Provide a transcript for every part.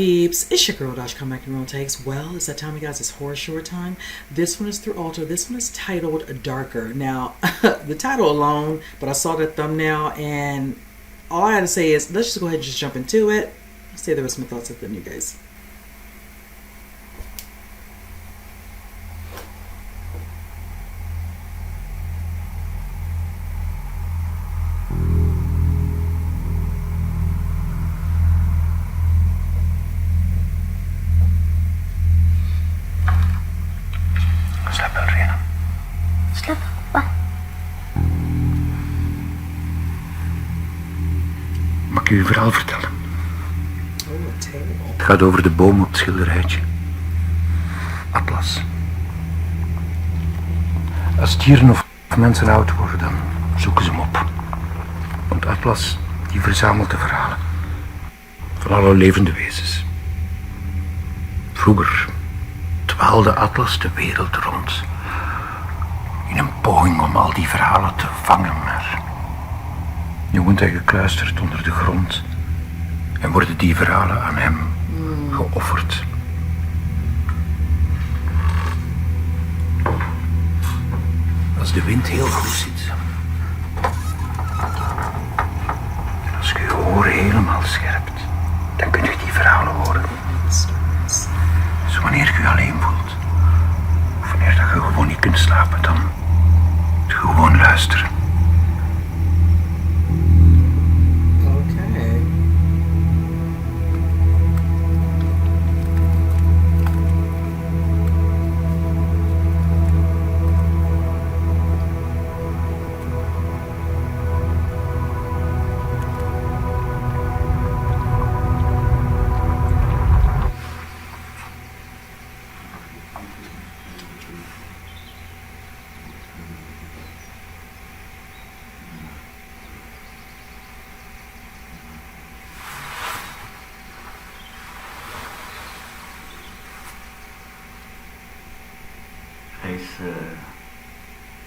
peeps? It's your girl Dash, come back and roll takes. Well, it's that time, you guys. It's horror short time. This one is through Alter. This one is titled Darker. Now, the title alone, but I saw the thumbnail, and all I had to say is, let's just go ahead and just jump into it. Let's say the rest of my thoughts of them, you guys. Mag ik u een verhaal vertellen? Het gaat over de boom op het schilderijtje. Atlas. Als dieren of mensen oud worden, dan zoeken ze hem op. Want Atlas, die verzamelt de verhalen. Van alle levende wezens. Vroeger dwaalde Atlas de wereld rond. In een poging om al die verhalen te vangen, maar nu wordt hij gekluisterd onder de grond en worden die verhalen aan hem geofferd. Als de wind heel goed zit en als je je oren helemaal scherpt, dan kun je die verhalen horen. Dus wanneer je je alleen voelt, of wanneer dat je gewoon niet kunt slapen, dan moet je gewoon luisteren.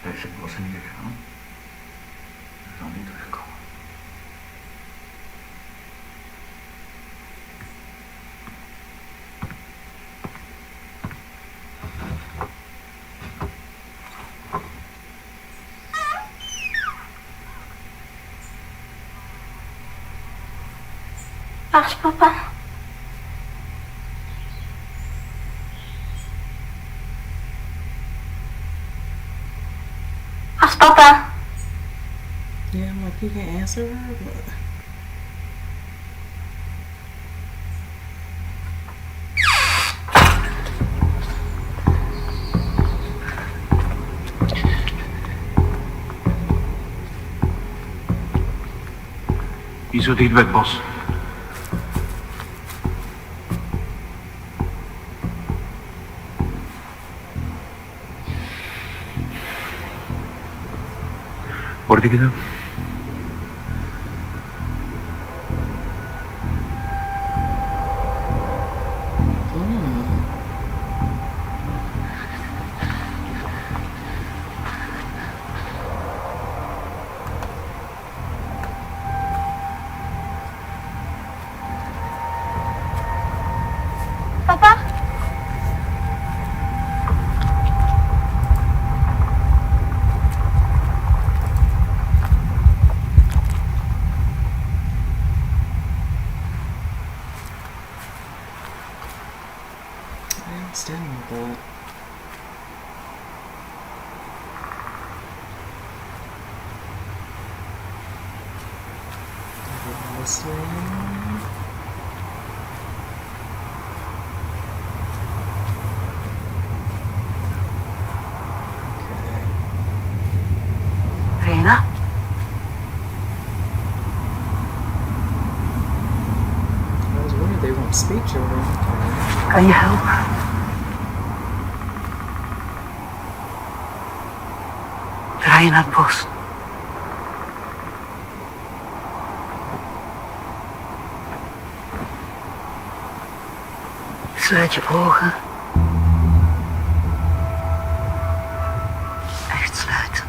Hij is het bos ingegaan. Hij is dan niet teruggekomen. Waar is papa? Papa. Yeah, I'm like, you can answer her, but... Niet zo dicht bij het bos. Hoorde je dat? Papa? Standing with that. Listening. Rhena? I was worried they won't speak children. Kan je helpen? Draai je naar het bos. Sluit je ogen. Echt sluiten.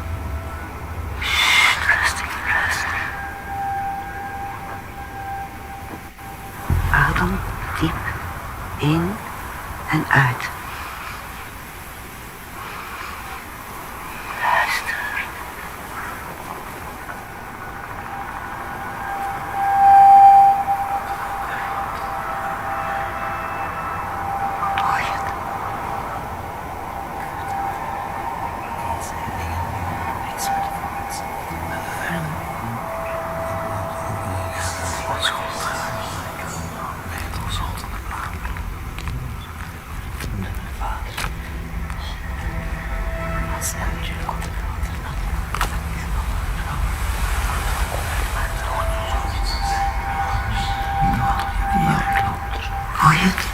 Rustig, rustig. Adem diep In en uit. Luister. Hoor je het? Hoor je het?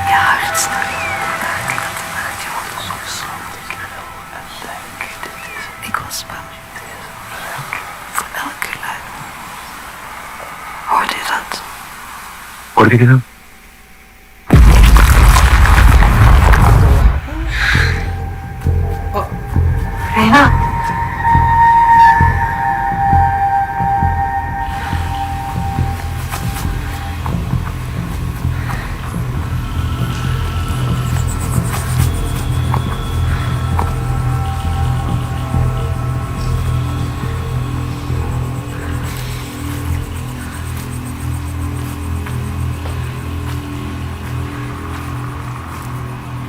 Je hartslag. Ik was bang. Voor elk geluid. Hoorde je dat? Hoor je dat? Rhena?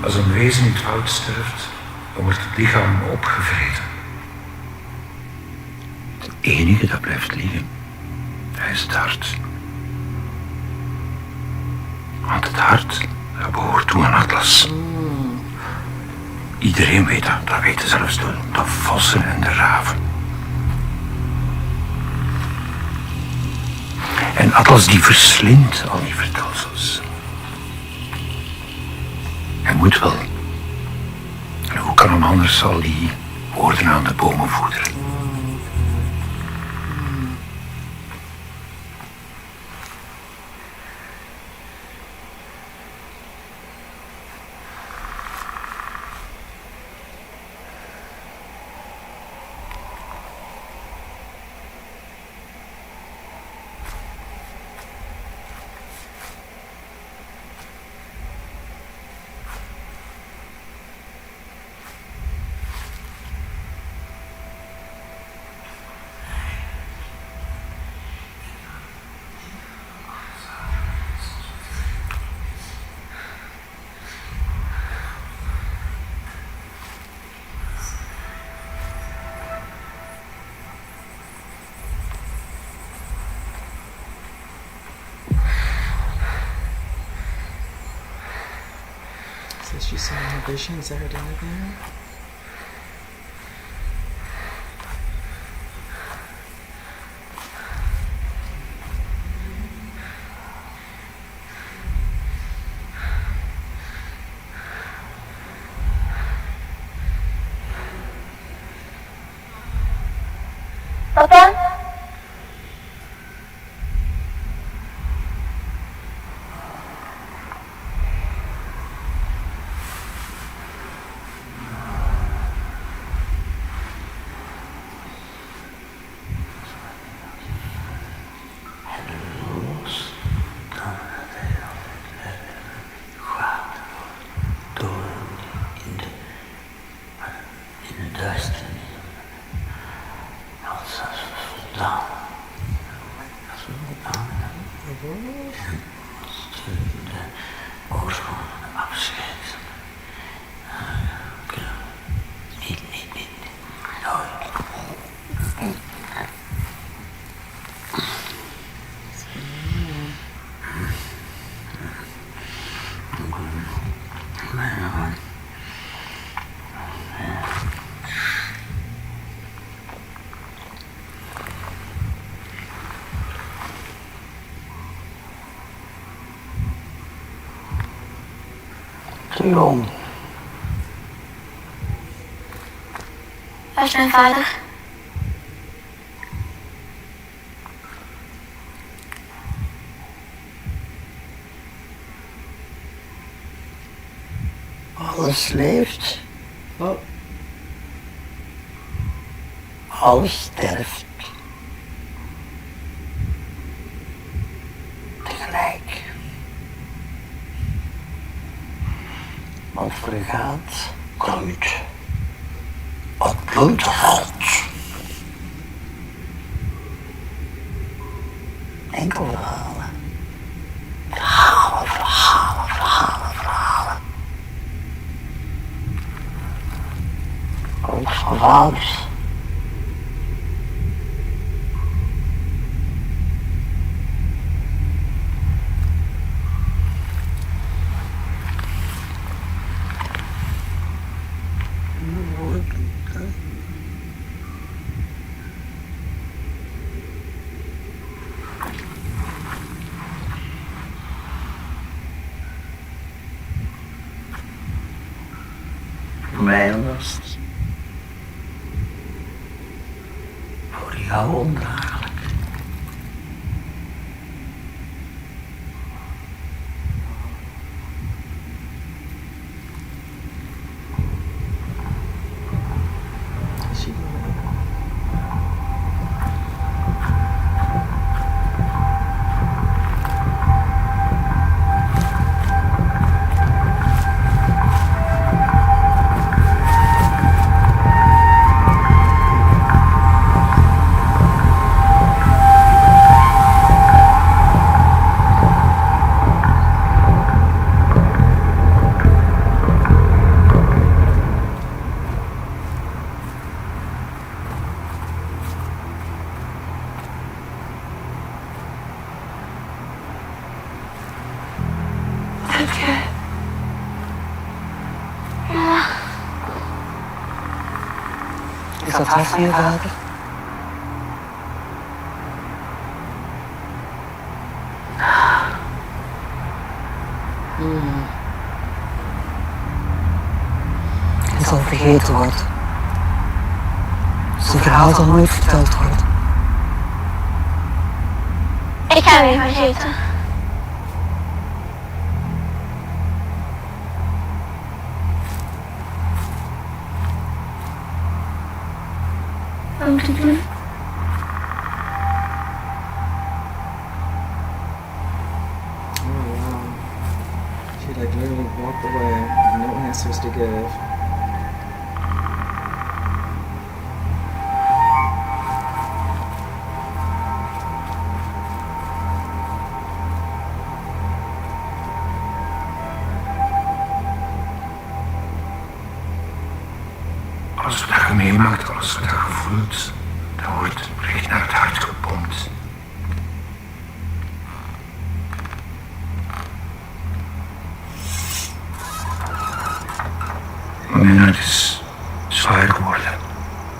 Als een wezen in het woud sterft, dan wordt het lichaam opgevreten. Het enige dat blijft liggen, hij is het hart. Want het hart, dat behoort toe aan Atlas. Iedereen weet dat, dat weten zelfs de vossen en de raven. En Atlas die verslindt al die vertelsels. Hij moet wel. En hoe kan hem anders al die woorden aan de bomen voederen? Says she saw her vision. Is that her diagram? Papa? Jong. Waar is mijn vader? Alles leeft. Oh, Alles sterft. Want voor u gaat bloed. Wat bloed valt. Enkel verhalen. Verhalen. Ook van vaders. Voor mij anders. Voor jou ondraaglijk. Is dat hard van je vader? Het zal vergeten worden. Zijn verhaal zal nooit verteld worden. Ik ga weer vergeten. Wat moet ik doen? Oh wow. She like literally walked away. No answers to give. Alles wat je meemaakt, alles wat je voelt, dat wordt recht naar het hart gepompt. En het is zwaar geworden.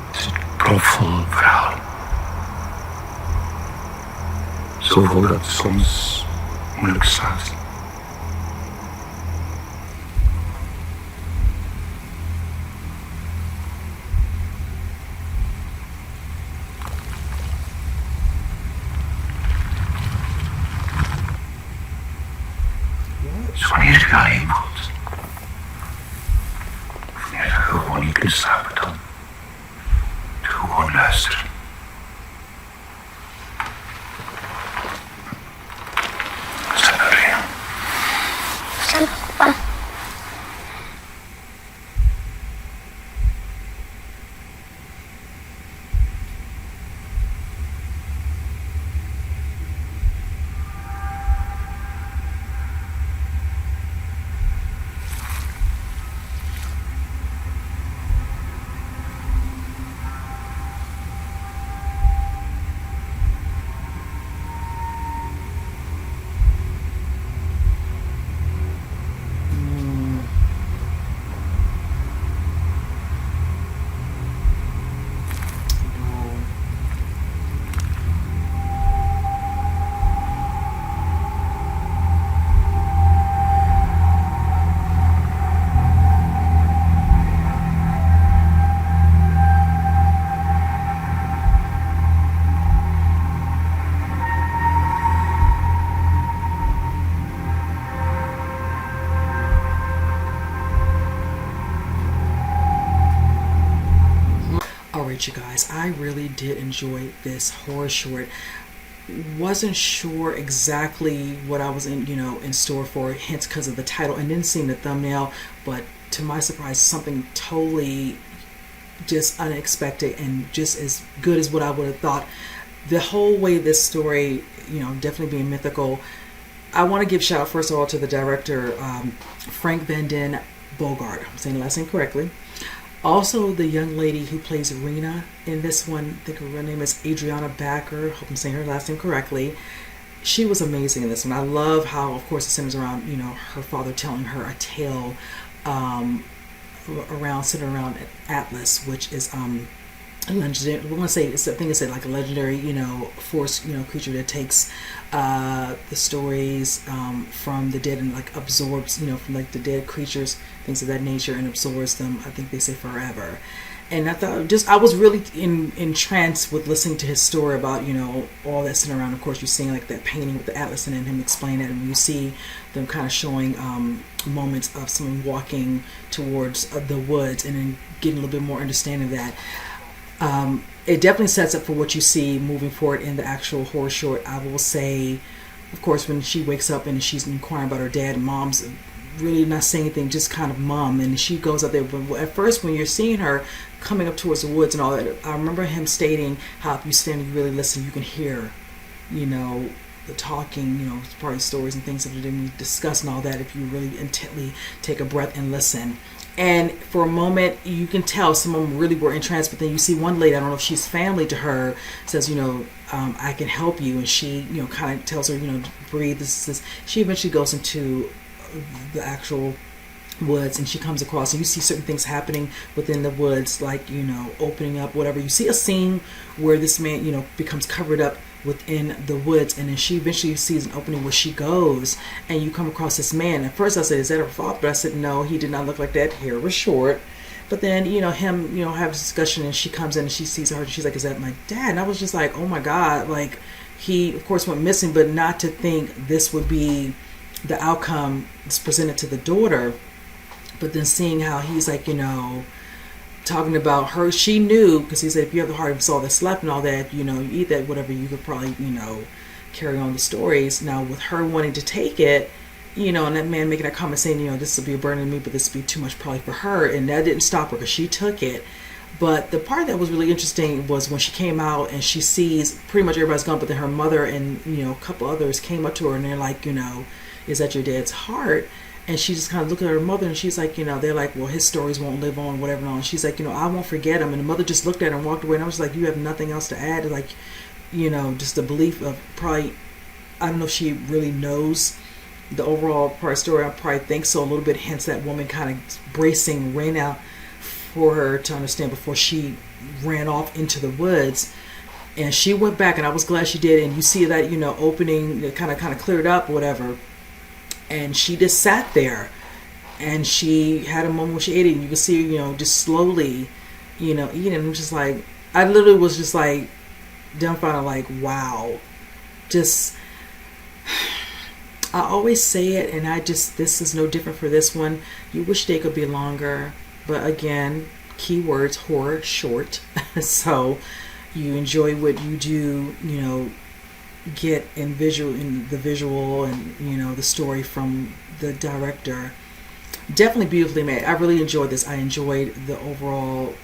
Het is een propvol verhaal. Zo vol dat het soms moeilijk slaat. Dus wanneer je alleen voelt, wanneer je gewoon niet kunt slapen, dan gewoon luisteren. Slaap erin. Stil, papa. Alright, you guys, I really did enjoy this horror short. wasn't sure exactly what I was in store for, hence because of the title, and then seeing the thumbnail. But to my surprise, something totally just unexpected and just as good as what I would have thought. The whole way this story, definitely being mythical. I want to give shout out first of all to the director, Frank Van Den Bogaart. I'm saying the last name correctly. Also, the young lady who plays Rhena in this one, I think her name is Adriana Backer. Hope I'm saying her last name correctly. She was amazing in this one. I love how, of course, it centers around, her father telling her a tale centered around Atlas, which is a legendary. I want to say it's like a legendary, force, creature that takes the stories from the dead and like absorbs, from like the dead creatures, things of that nature, and absorbs them. I think they say forever. And I thought, I was really entranced with listening to his story about, all that sitting around. Of course, you're seeing like that painting with the atlas and him explaining it, and you see them kind of showing moments of someone walking towards the woods, and then getting a little bit more understanding of that. It definitely sets up for what you see moving forward in the actual horror short. I will say, of course, when she wakes up and she's inquiring about her dad, and mom's really not saying anything, just kind of mum, and she goes up there. But at first, when you're seeing her coming up towards the woods and all that, I remember him stating how if you stand and you really listen, you can hear, the talking, probably stories and things that we didn't discuss and all that, if you really intently take a breath and listen. And for a moment, you can tell some of them really were entranced, but then you see one lady, I don't know if she's family to her, says, I can help you. And she, kind of tells her, to breathe. This. She eventually goes into the actual woods, and she comes across, and you see certain things happening within the woods, like, opening up, whatever. You see a scene where this man, becomes covered up within the woods, and then she eventually sees an opening where she goes, and you come across this man. At first I said, is that her fault? But I said, no, he did not look like that. Hair was short. But then, him, have a discussion, and she comes in and she sees her, and she's like, is that my dad? And I was just like, oh my God, like, he of course went missing, but not to think this would be the outcome that's presented to the daughter. But then seeing how he's like, talking about her, she knew, because he said, if you have the heart of all that's left and all that, you eat that, whatever, you could probably, carry on the stories. Now with her wanting to take it, and that man making that comment saying, this will be a burden to me, but this will be too much probably for her, and that didn't stop her because she took it. But the part that was really interesting was when she came out and she sees pretty much everybody's gone, but then her mother and, a couple others came up to her, and they're like, is that your dad's heart? And she just kind of looked at her mother, and she's like, they're like, well, his stories won't live on, whatever. And she's like, I won't forget him. And the mother just looked at her and walked away. And I was like, you have nothing else to add? Like, just the belief of probably, I don't know if she really knows the overall part of the story. I probably think so a little bit. Hence that woman kind of bracing Rhena for her to understand before she ran off into the woods. And she went back, and I was glad she did. And you see that, opening, it kind of cleared up, whatever. And she just sat there, and she had a moment where she ate it, and you could see, just slowly, eating. I'm just like, I literally was just like dumbfounded, like, wow. Just, I always say it, and this is no different for this one. You wish they could be longer, but again, keywords, horror, short. So you enjoy what you do, get in the visual and the story from the director. Definitely beautifully made. I really enjoyed this. I enjoyed the overall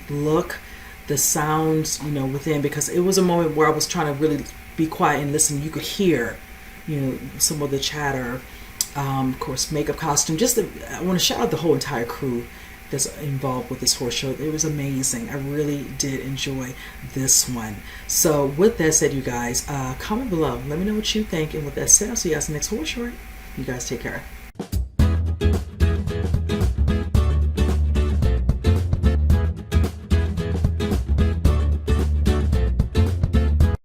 look, the sounds within, because it was a moment where I was trying to really be quiet and listen. You could hear some of the chatter, of course, makeup, costume. I want to shout out the whole entire crew that's involved with this horror show. It was amazing. I really did enjoy this one. So with that said, you guys, comment below. Let me know what you think. And with that said, I'll see you guys in the next horror short. You guys take care.